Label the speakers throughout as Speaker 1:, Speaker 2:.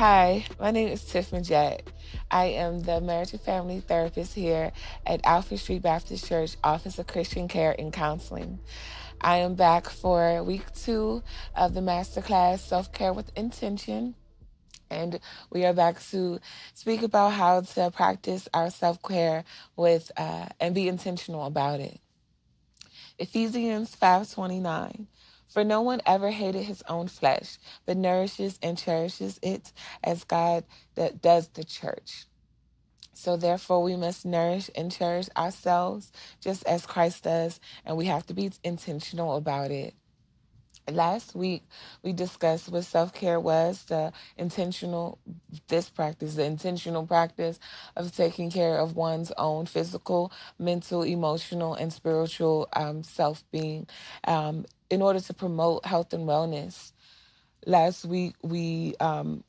Speaker 1: Hi, my name is Tiff Majette. I am the marriage and family therapist here at Alfred Street Baptist Church Office of Christian Care and Counseling. I am back for week 2 of the masterclass Self-Care with Intention. And we are back to speak about how to practice our self-care and be intentional about it. Ephesians 5:29. For no one ever hated his own flesh, but nourishes and cherishes it as God that does the church. So therefore we must nourish and cherish ourselves just as Christ does, and we have to be intentional about it. Last week, we discussed what self-care was, the intentional practice of taking care of one's own physical, mental, emotional, and spiritual self-being in order to promote health and wellness. Last week, we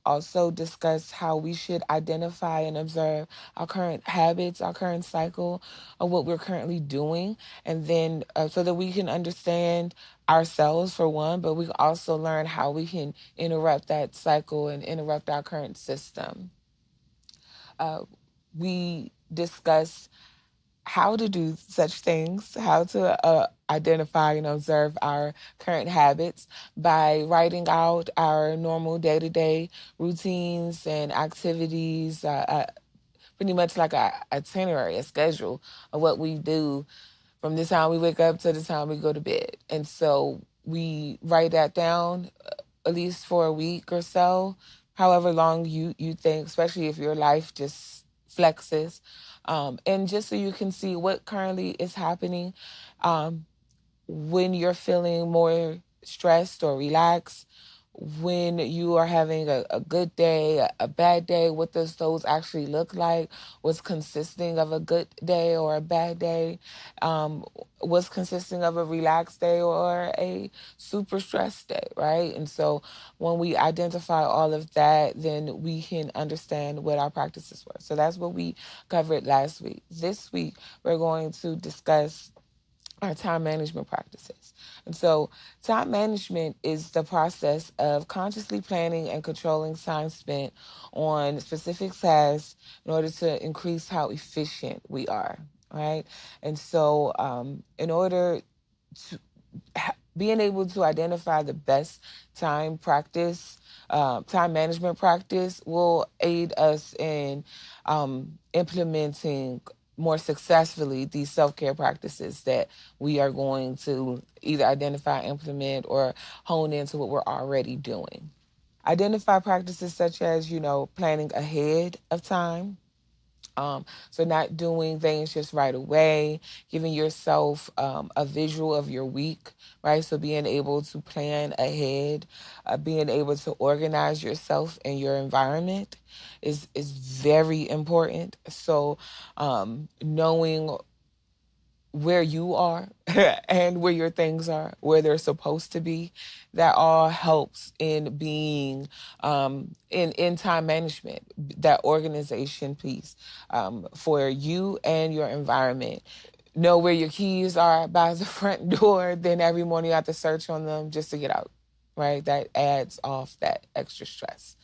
Speaker 1: also discussed how we should identify and observe our current habits, our current cycle of what we're currently doing, and then so that we can understand ourselves for one, but we can also learn how we can interrupt that cycle and interrupt our current system. Uh, we discussed how to do such things, how to identify and observe our current habits by writing out our normal day-to-day routines and activities, pretty much like a itinerary, a schedule of what we do from the time we wake up to the time we go to bed. And so we write that down at least for a week or so, however long you think, especially if your life just flexes. And just so you can see what currently is happening um, when you're feeling more stressed or relaxed, when you are having a good day, a bad day, what does those actually look like? What's consisting of a good day or a bad day? What's consisting of a relaxed day or a super stressed day, right? And so when we identify all of that, then we can understand what our practices were. So that's what we covered last week. This week, we're going to discuss our time management practices. And so time management is the process of consciously planning and controlling time spent on specific tasks in order to increase how efficient we are, right? And so in order to being able to identify the best time management practice will aid us in implementing more successfully these self-care practices that we are going to either identify, implement, or hone into what we're already doing. Identify practices such as, planning ahead of time. So not doing things just right away, giving yourself a visual of your week, right? So being able to plan ahead, being able to organize yourself and your environment is very important. So knowing where you are and where your things are, where they're supposed to be, that all helps in being in time management, that organization piece for you and your environment. Know where your keys are by the front door, then every morning you have to search on them just to get out, right? That adds off that extra stress.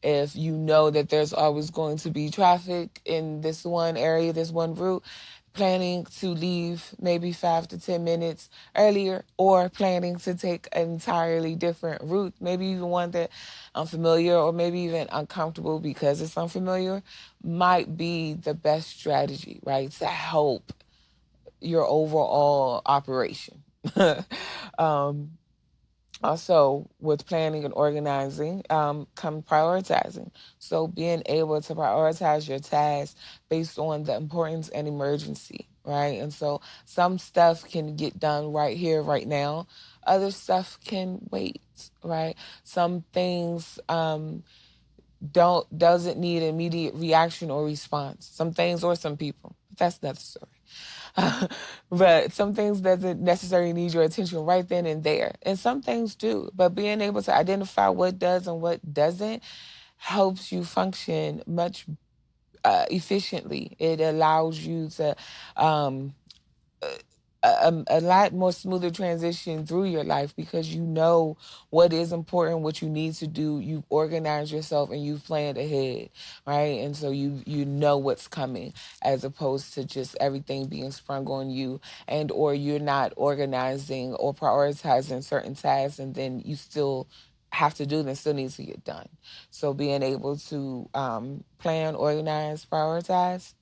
Speaker 1: If you know that there's always going to be traffic in this one area, this one route, planning to leave maybe 5 to 10 minutes earlier, or planning to take an entirely different route, maybe even one that unfamiliar or maybe even uncomfortable because it's unfamiliar, might be the best strategy, right? To help your overall operation. um, Also, with planning and organizing, come prioritizing. So being able to prioritize your tasks based on the importance and emergency, right? And so some stuff can get done right here, right now. Other stuff can wait, right? Some things doesn't need immediate reaction or response. Some things or some people. That's another story. But some things doesn't necessarily need your attention right then and there. And some things do. But being able to identify what does and what doesn't helps you function much efficiently. It allows you to a lot more smoother transition through your life because you know what is important, what you need to do. You organize yourself and you've planned ahead, right? And so you know what's coming, as opposed to just everything being sprung on you, and or you're not organizing or prioritizing certain tasks, and then you still have to do them, still needs to get done. So being able to plan, organize, prioritize,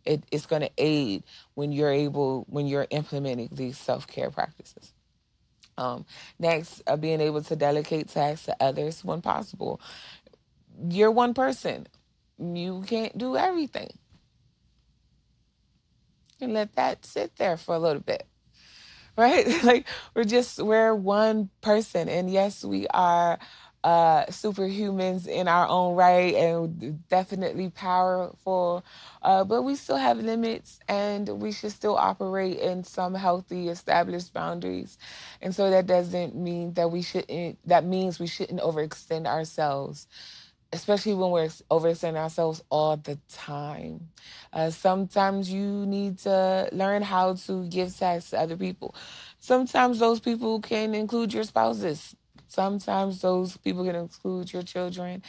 Speaker 1: it's going to aid when you're implementing these self-care practices. Um, Next, being able to delegate tasks to others when possible. You're one person. You can't do everything. And let that sit there for a little bit, right? Like we're one person, and yes, we are superhumans in our own right, and definitely powerful, but we still have limits, and we should still operate in some healthy established boundaries. And so that doesn't mean that that means we shouldn't overextend ourselves, especially when we're overextending ourselves all the time. Sometimes you need to learn how to give tasks to other people. Sometimes those people can include your spouses. Sometimes those people can include your children.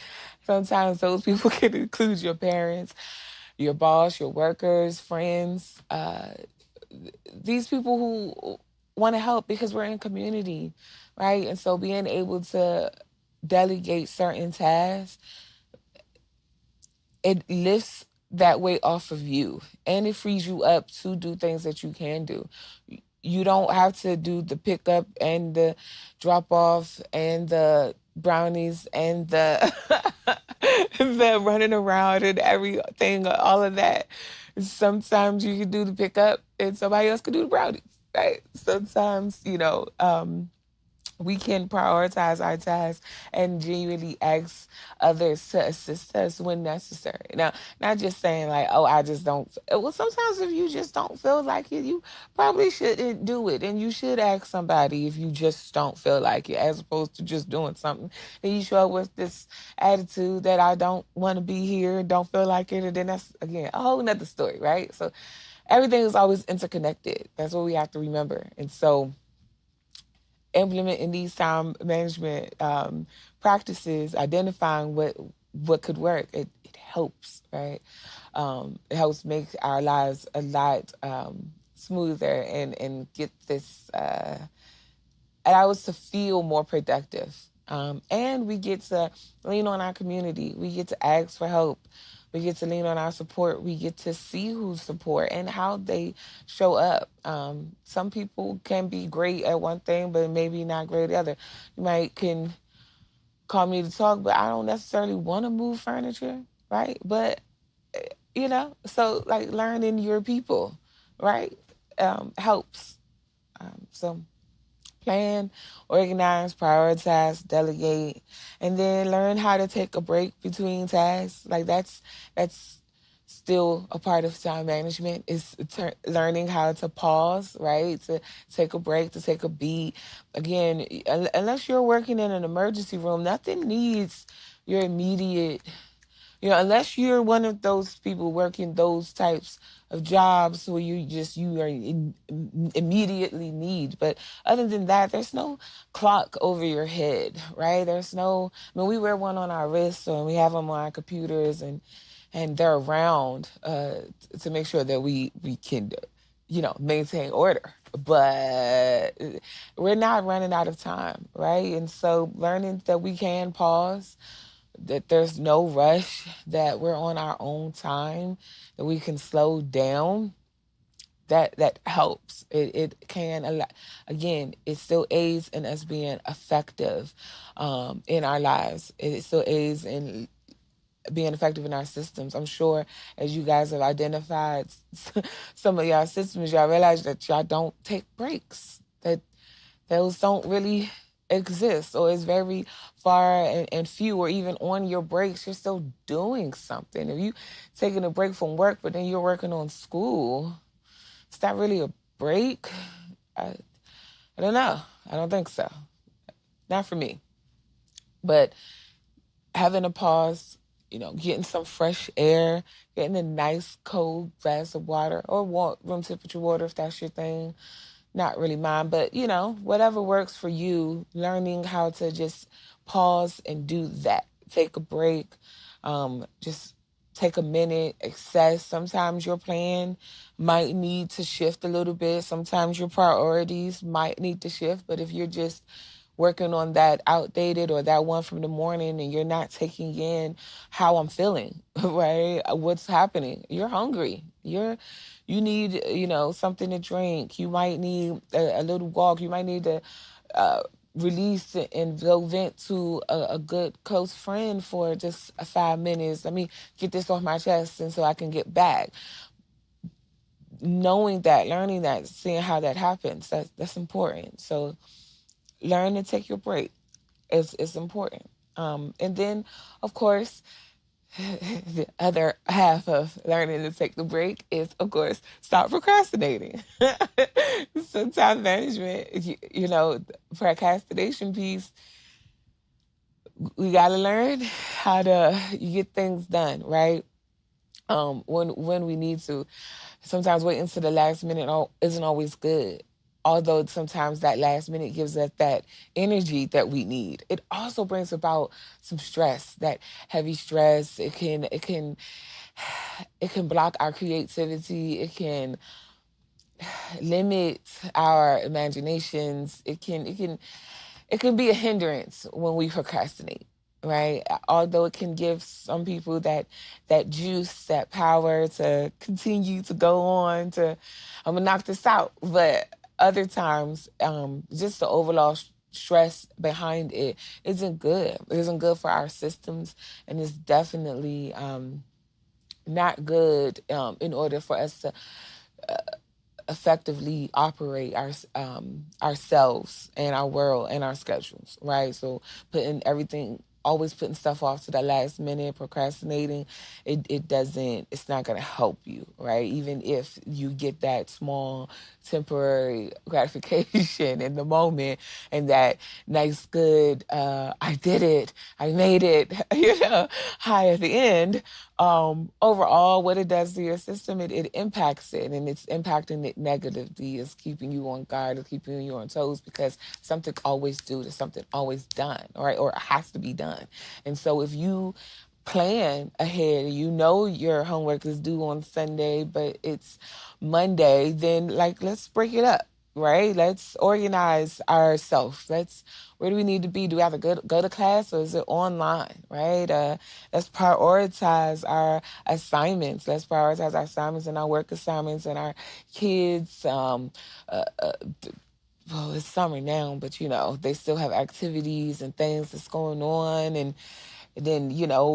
Speaker 1: Sometimes those people can include your parents, your boss, your workers, friends. These people who want to help because we're in community, right? And so being able to delegate certain tasks, it lifts that weight off of you, and it frees you up to do things that you can do. You don't have to do the pickup and the drop off and the brownies and the the running around and everything, all of that. Sometimes you can do the pickup and somebody else can do the brownies, right? Sometimes, we can prioritize our tasks and genuinely ask others to assist us when necessary. Now, not just saying like, oh, I just don't. Well, sometimes if you just don't feel like it, you probably shouldn't do it. And you should ask somebody if you just don't feel like it, as opposed to just doing something. And you show up with this attitude that I don't want to be here, don't feel like it. And then that's, again, a whole nother story, right? So everything is always interconnected. That's what we have to remember. And so implementing these time management practices, identifying what could work, it helps, right? It helps make our lives a lot smoother, and get this allow us to feel more productive. And we get to lean on our community. We get to ask for help. We get to lean on our support. We get to see who's support and how they show up. Some people can be great at one thing, but maybe not great at the other. You might can call me to talk, but I don't necessarily want to move furniture, right? But, so like learning your people, right, helps. So plan, organize, prioritize, delegate, and then learn how to take a break between tasks. Like that's still a part of time management, is learning how to pause, right? To take a break, to take a beat. Again, unless you're working in an emergency room, nothing needs your immediate, unless you're one of those people working those types of jobs where you are immediately need. But other than that, there's no clock over your head, right? We wear one on our wrists, and we have them on our computers, and they're around to make sure that we can, maintain order. But we're not running out of time, right? And so learning that we can pause, that there's no rush, that we're on our own time, that we can slow down, that helps. It can, again, it still aids in us being effective in our lives. It still aids in being effective in our systems. I'm sure as you guys have identified some of y'all systems, y'all realize that y'all don't take breaks, that those don't really exist, or it's very far and few, or even on your breaks, you're still doing something. If you taking a break from work, but then you're working on school, is that really a break? I, I don't know. I don't think so. Not for me. But having a pause, getting some fresh air, getting a nice cold glass of water, or room temperature water if that's your thing, not really mine, but whatever works for you, learning how to just pause and do that. Take a break. Just take a minute, assess. Sometimes your plan might need to shift a little bit. Sometimes your priorities might need to shift. But if you're just working on that outdated or that one from the morning and you're not taking in how I'm feeling, right? What's happening? You're hungry. You need, something to drink. You might need a little walk. You might need to uh, release and go vent to a good close friend for just 5 minutes. Let me get this off my chest, and so I can get back. Knowing that, learning that, seeing how that happens, that's important. So learn to take your break. It's important. And then, of course, the other half of learning to take the break is, of course, stop procrastinating. So time management, procrastination piece, we got to learn how to get things done, right? When we need to. Sometimes waiting to the last minute isn't always good. Although sometimes that last minute gives us that energy that we need, it also brings about some stress. That heavy stress, it can block our creativity. It can limit our imaginations. It can be a hindrance when we procrastinate, right? Although it can give some people that juice, that power to continue to go on to, I'm gonna knock this out. But other times, just the overall stress behind it isn't good. It isn't good for our systems, and it's definitely not good in order for us to effectively operate ourselves and our world and our schedules, right? So always putting stuff off to the last minute, procrastinating, it's not going to help you, right? Even if you get that small temporary gratification in the moment and that nice, good, I did it, I made it, high at the end. Overall, what it does to your system, it impacts it, and it's impacting it negatively. It's keeping you on guard, it's keeping you on toes, because something always due to something always done, right? Or it has to be done. And so if you plan ahead, your homework is due on Sunday, but it's Monday, then let's break it up. Right? Let's organize ourselves. Where do we need to be? Do we have to go to class, or is it online? Right? Let's prioritize our assignments. Let's prioritize our assignments and our work assignments and our kids. Uh, uh, well, it's summer now, but they still have activities and things that's going on, and then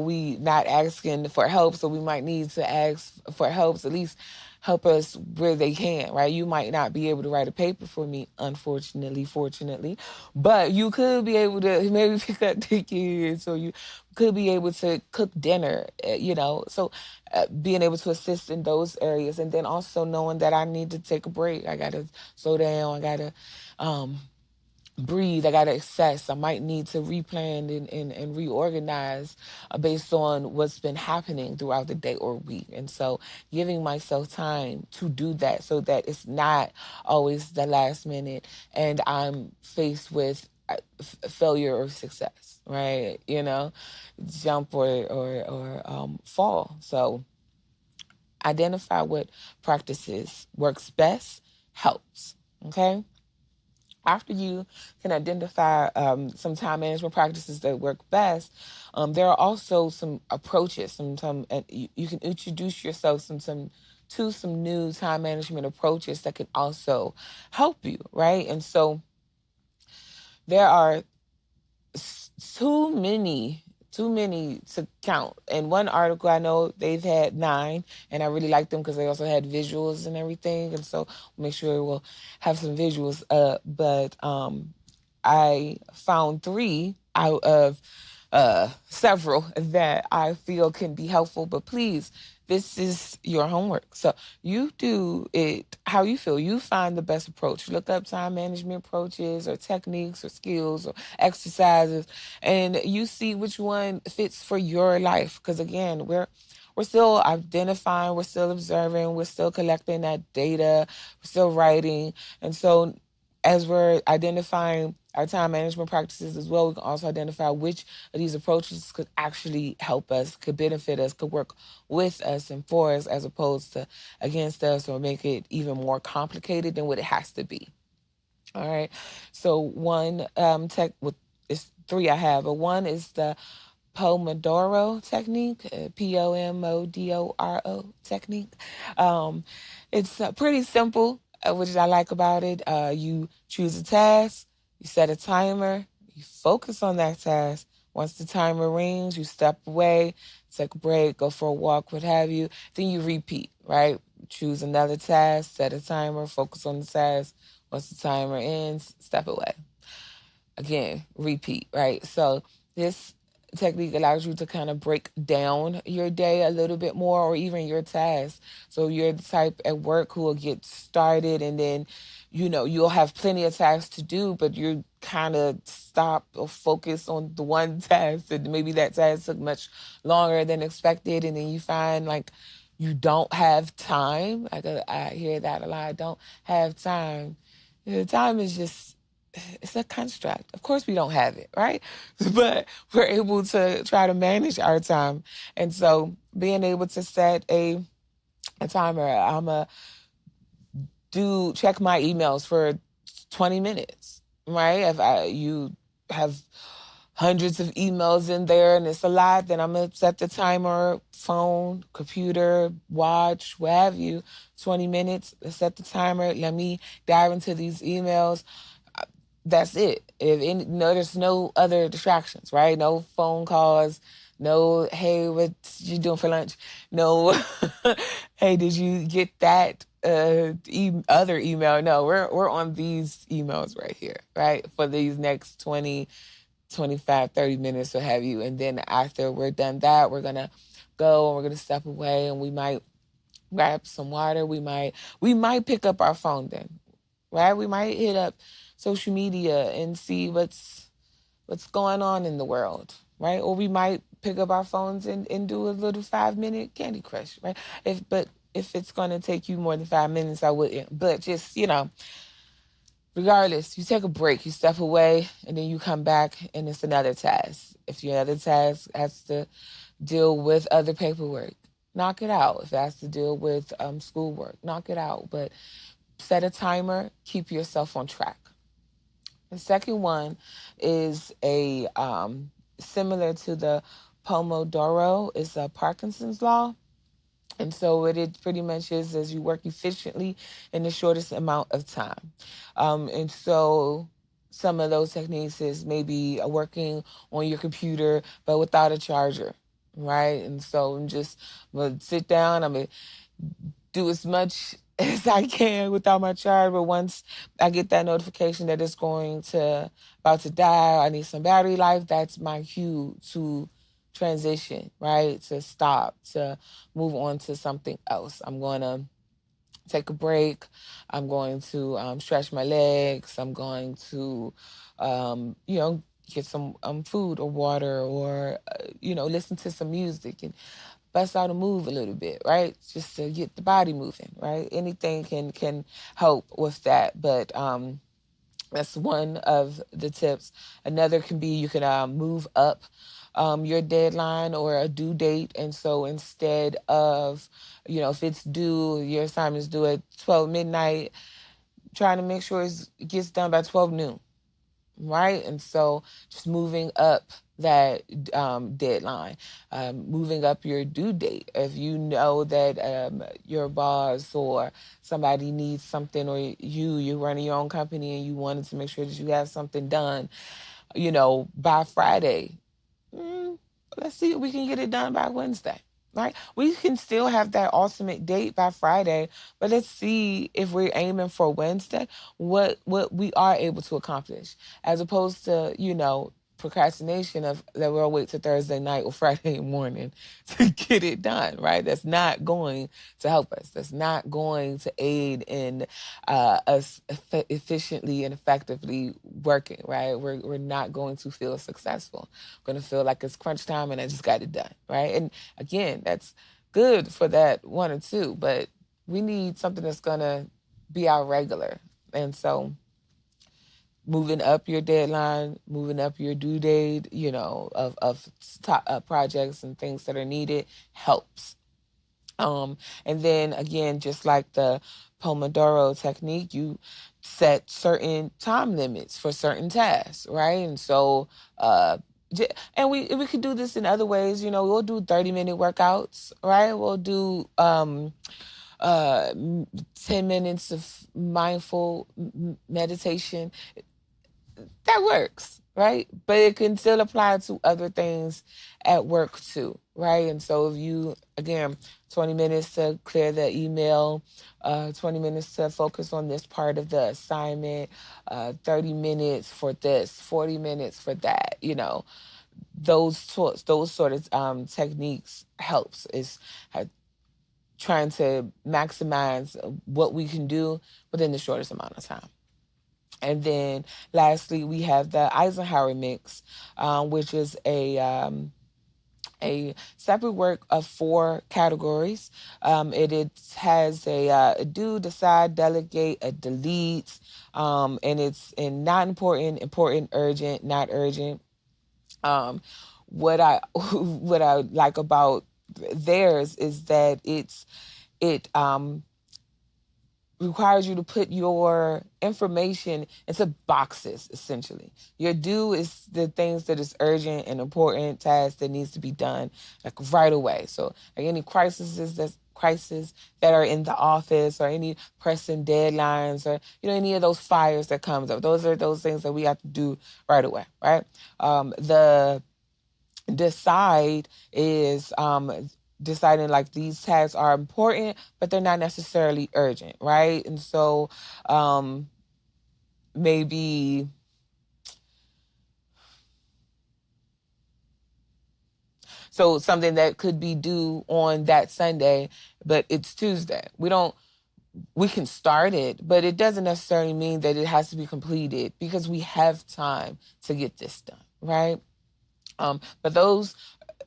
Speaker 1: we not asking for help, so we might need to ask for help, so at least help us where they can, right? You might not be able to write a paper for me, unfortunately, fortunately, but you could be able to maybe pick up the kids, or you could be able to cook dinner, so being able to assist in those areas. And then also knowing that I need to take a break. I got to slow down. I got to breathe. I got to assess. I might need to replan and reorganize based on what's been happening throughout the day or week. And so giving myself time to do that, so that it's not always the last minute and I'm faced with failure or success, right? Jump or fall. So identify what practices works best, helps. Okay. After you can identify some time management practices that work best, there are also some approaches. You can introduce yourself to some new time management approaches that can also help you, right? And so there are too many to count. In one article, I know they've had 9, and I really like them because they also had visuals and everything. And so make sure we'll have some visuals up. But I found 3 out of several that I feel can be helpful. But please, this is your homework. So you do it how you feel. You find the best approach. Look up time management approaches or techniques or skills or exercises, and you see which one fits for your life. Because again, we're still identifying, we're still observing, we're still collecting that data, we're still writing. And so as we're identifying our time management practices as well, we can also identify which of these approaches could actually help us, could benefit us, could work with us and for us, as opposed to against us, or make it even more complicated than what it has to be. All right. So one tech with it's three I have, but one is the Pomodoro technique, Pomodoro technique. Um, it's pretty simple, which I like about it. You choose a task, you set a timer, you focus on that task. Once the timer rings, you step away, take a break, go for a walk, what have you. Then you repeat, right? Choose another task, set a timer, focus on the task. Once the timer ends, step away. Again, repeat, right? So this technique allows you to kind of break down your day a little bit more, or even your tasks. So you're the type at work who will get started, and then, you'll have plenty of tasks to do, but you kind of stop or focus on the one task, and maybe that task took much longer than expected, and then you find like you don't have time. I hear that a lot. I don't have time. Time is just, it's a construct. Of course we don't have it, right? But we're able to try to manage our time. And so being able to set a timer, I'm a check my emails for 20 minutes, right? If you have hundreds of emails in there and it's a lot, then I'm going to set the timer, phone, computer, watch, what have you, 20 minutes, set the timer. Let me dive into these emails. That's it. There's no other distractions, right? No phone calls. No, hey, what you doing for lunch? No, hey, did you get that other email? No, we're on these emails right here, right? For these next 20, 25, 30 minutes, what have you. And then after we're done that, we're gonna go and we're gonna step away, and we might grab some water. We might pick up our phone then, right? We might hit up social media and see what's going on in the world, right? Or we might pick up our phones and do a little 5-minute Candy Crush, right? But if it's going to take you more than 5 minutes, I wouldn't. But just, regardless, you take a break, you step away, and then you come back and it's another task. If your other task has to deal with other paperwork, knock it out. If it has to deal with schoolwork, knock it out. But set a timer, keep yourself on track. The second one is a similar to the Pomodoro, is a Parkinson's law. And so what it pretty much is you work efficiently in the shortest amount of time. And so some of those techniques is maybe working on your computer, but without a charger, right? And so I'm going to sit down, I'm going to do as much as I can without my charger. But once I get that notification that it's about to die, I need some battery life, that's my cue to transition, right? To stop, to move on to something else. I'm going to take a break. I'm going to stretch my legs. I'm going to, get some food or water, or, listen to some music and bust out a move a little bit, right? Just to get the body moving, right? Anything can help with that. But that's one of the tips. Another can be you can move up your deadline or a due date. And so instead of, if your assignment is due at 12 midnight, trying to make sure it gets done by 12 noon, right? And so just moving up that deadline, moving up your due date. If you know that your boss or somebody needs something, or you're running your own company and you wanted to make sure that you have something done, by Friday, let's see if we can get it done by Wednesday. Right? We can still have that ultimate date by Friday, but let's see if we're aiming for Wednesday, what we are able to accomplish, as opposed to, procrastination of that we'll wait till Thursday night or Friday morning to get it done, right? That's not going to help us. That's not going to aid in us efficiently and effectively working, right? We're not going to feel successful. We're going to feel like it's crunch time and I just got it done, right? And again, that's good for that one or two, but we need something that's gonna be our regular. And so moving up your deadline, moving up your due date, of top, projects and things that are needed helps. And then again, just like the Pomodoro technique, you set certain time limits for certain tasks, right? And so, and we could do this in other ways. We'll do 30-minute workouts, right? We'll do 10 minutes of mindful meditation. That works, right? But it can still apply to other things at work too, right? And so if you, again, 20 minutes to clear the email, 20 minutes to focus on this part of the assignment, 30 minutes for this, 40 minutes for that, those sort of techniques helps is trying to maximize what we can do within the shortest amount of time. And then lastly, we have the Eisenhower mix, which is a separate work of 4 categories. It has a do, decide, delegate, a delete, and it's in not important, important, urgent, not urgent. What I what I like about theirs is that it requires you to put your information into boxes, essentially. Your do is the things that is urgent and important tasks that needs to be done like right away. So like any crises that are in the office, or any pressing deadlines, or any of those fires that comes up. Those are those things that we have to do right away, right? The decide is deciding like these tasks are important, but they're not necessarily urgent, right? And so maybe something that could be due on that Sunday, but it's Tuesday. We can start it, but it doesn't necessarily mean that it has to be completed because we have time to get this done, right? But those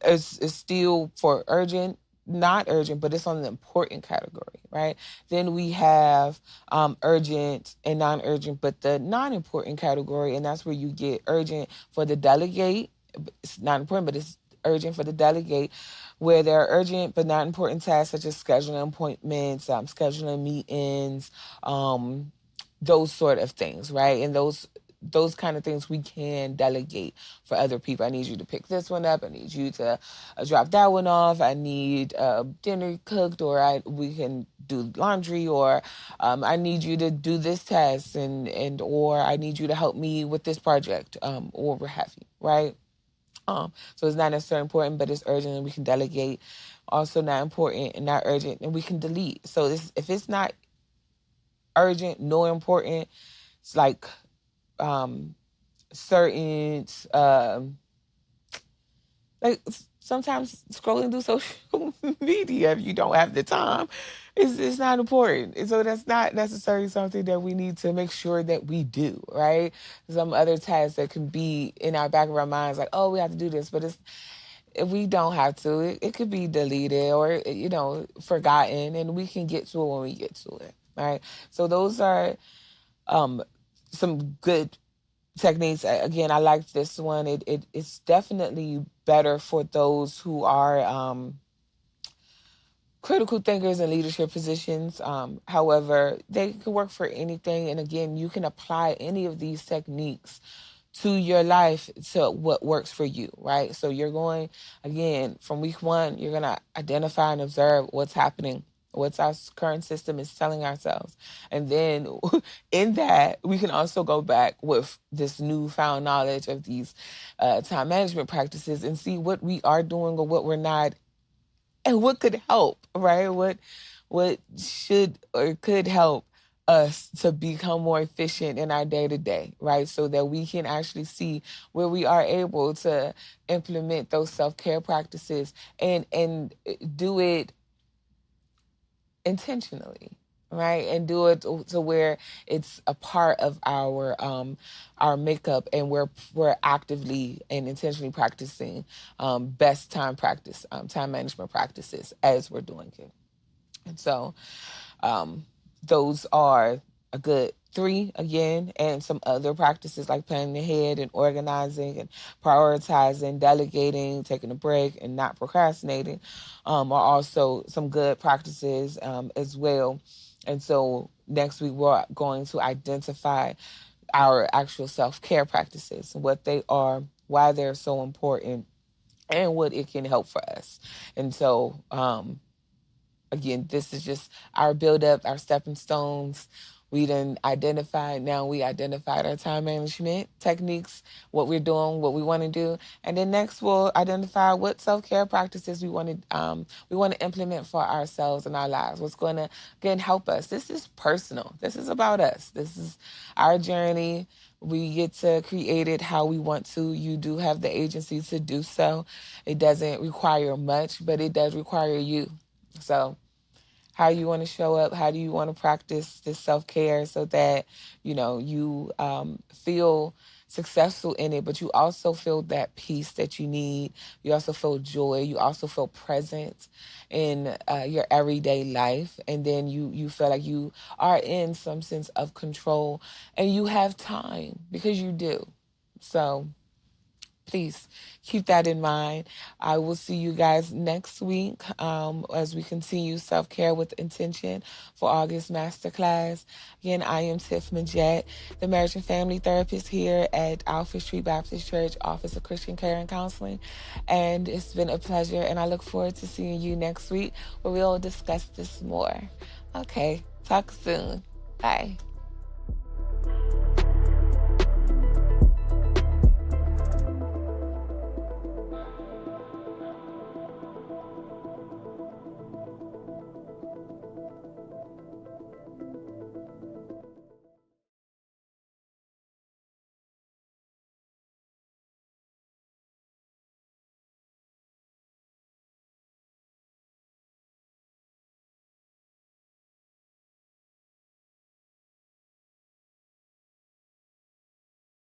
Speaker 1: is still for urgent, not urgent, but it's on the important category, right? Then we have urgent and non-urgent, but the non-important category, and that's where you get urgent for the delegate. It's not important, but it's urgent for the delegate, where there are urgent but not important tasks such as scheduling appointments, scheduling meetings, those sort of things, right? And those kind of things we can delegate for other people. I need you to pick this one up. I need you to drop that one off. I need dinner cooked, or we can do laundry, or I need you to do this task, or I need you to help me with this project, or what have you, right? So it's not necessarily important, but it's urgent and we can delegate. Also not important and not urgent, and we can delete. So if it's not urgent nor important, it's like certain like sometimes scrolling through social media, if you don't have the time, it's not important. And so that's not necessarily something that we need to make sure that we do, right? Some other tasks that can be in our back of our minds, like, oh, we have to do this, but if we don't have to, it could be deleted or forgotten, and we can get to it when we get to it, right? So those are some good techniques. Again, I like this one. It's definitely better for those who are critical thinkers in leadership positions. However, they can work for anything. And again, you can apply any of these techniques to your life, to what works for you, right? So you're going, again, from week 1, you're going to identify and observe what's happening, what's our current system is telling ourselves. And then in that, we can also go back with this newfound knowledge of these time management practices and see what we are doing or what we're not, and what could help, right? What should or could help us to become more efficient in our day-to-day, right? So that we can actually see where we are able to implement those self-care practices and do it intentionally, right? And do it to where it's a part of our makeup, and we're actively and intentionally practicing best time management practices as we're doing it. And so um, those are a good three again, and some other practices like planning ahead and organizing and prioritizing, delegating, taking a break, and not procrastinating are also some good practices as well. And so next week, we're going to identify our actual self care practices, what they are, why they're so important, and what it can help for us. And so, again, this is just our build up, our stepping stones. We identified our time management techniques, what we're doing, what we want to do. And then next we'll identify what self-care practices we want to implement for ourselves and our lives. What's going to, again, help us. This is personal. This is about us. This is our journey. We get to create it how we want to. You do have the agency to do so. It doesn't require much, but it does require you. So how you want to show up, how do you want to practice this self-care so that, you feel successful in it, but you also feel that peace that you need. You also feel joy. You also feel present in your everyday life. And then you feel like you are in some sense of control, and you have time because you do. So please keep that in mind. I will see you guys next week as we continue self-care with intention for August masterclass. Again, I am Tiff Majette, the marriage and family therapist here at Alfred Street Baptist Church, Office of Christian Care and Counseling. And it's been a pleasure, and I look forward to seeing you next week where we'll discuss this more. Okay, talk soon. Bye.